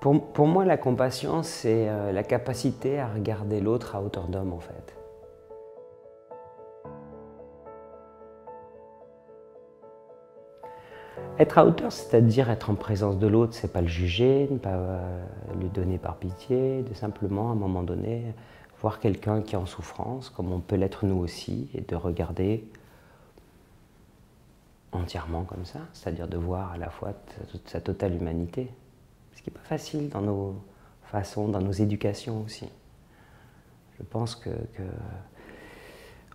Pour moi, la compassion, c'est la capacité à regarder l'autre à hauteur d'homme, en fait. Être à hauteur, c'est-à-dire être en présence de l'autre, c'est pas le juger, ne pas lui donner par pitié, de simplement, à un moment donné, voir quelqu'un qui est en souffrance, comme on peut l'être nous aussi, et de regarder entièrement comme ça, c'est-à-dire de voir à la fois sa totale humanité. Ce qui n'est pas facile dans nos façons, dans nos éducations aussi. Je pense que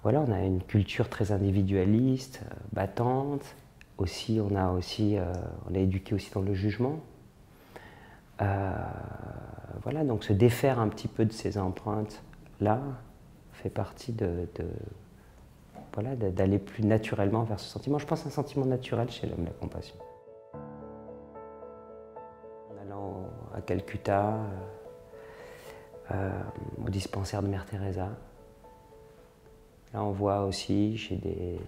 voilà, on a une culture très individualiste, battante. Aussi, on est éduqué aussi dans le jugement. Voilà, donc se défaire un petit peu de ces empreintes-là fait partie voilà, d'aller plus naturellement vers ce sentiment. Je pense un sentiment naturel chez l'homme, la compassion. En allant à Calcutta, au dispensaire de Mère Teresa, là on voit aussi chez des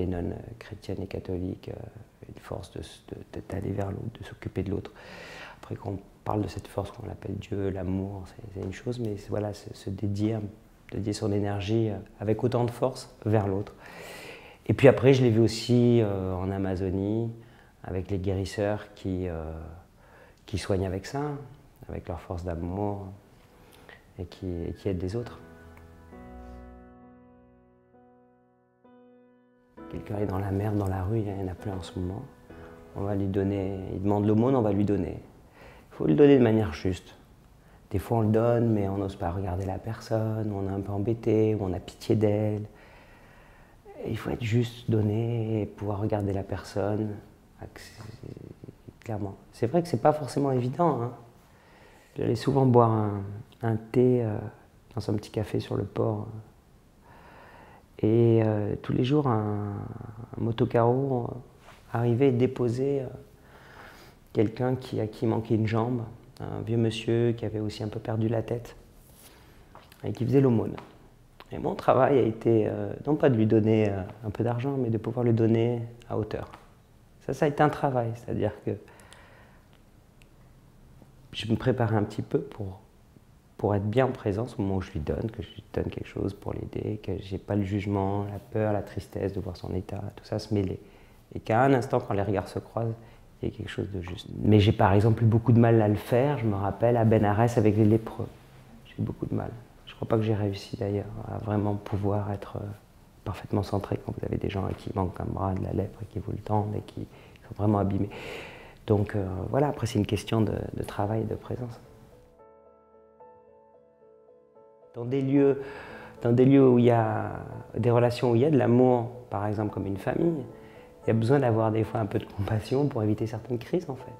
nonnes chrétiennes et catholiques une force d'aller vers l'autre, de s'occuper de l'autre. Après, quand on parle de cette force qu'on appelle Dieu, l'amour, c'est une chose, mais voilà, se dédier son énergie avec autant de force vers l'autre. Et puis après, je l'ai vu aussi en Amazonie, avec les guérisseurs qui soignent avec ça, avec leur force d'amour, et qui aident les autres. Quelqu'un est dans la merde, dans la rue, il y en a plein en ce moment. On va lui donner, il demande l'aumône, on va lui donner. Il faut le donner de manière juste. Des fois on le donne, mais on n'ose pas regarder la personne, on est un peu embêté, ou on a pitié d'elle. Il faut être juste, donner, et pouvoir regarder la personne, clairement. C'est vrai que c'est pas forcément évident. Hein. J'allais souvent boire un thé dans un petit café sur le port. Et tous les jours, un motocarro arrivait et déposait quelqu'un à qui manquait une jambe, un vieux monsieur qui avait aussi un peu perdu la tête et qui faisait l'aumône. Et mon travail a été, non pas de lui donner un peu d'argent, mais de pouvoir le donner à hauteur. Ça a été un travail, c'est-à-dire que je me préparais un petit peu pour être bien en présence au moment où je lui donne, que je lui donne quelque chose pour l'aider, que je n'ai pas le jugement, la peur, la tristesse de voir son état, tout ça se mêler. Et qu'à un instant, quand les regards se croisent, il y a quelque chose de juste. Mais j'ai par exemple eu beaucoup de mal à le faire, je me rappelle, à Benarès avec les lépreux. J'ai eu beaucoup de mal. Je ne crois pas que j'ai réussi d'ailleurs à vraiment pouvoir être parfaitement centré quand vous avez des gens à qui manque un bras, de la lèpre, et qui vous le tendent et qui sont vraiment abîmés. Donc voilà, après c'est une question de travail et de présence. Dans des lieux où il y a des relations où il y a de l'amour, par exemple comme une famille, il y a besoin d'avoir des fois un peu de compassion pour éviter certaines crises en fait.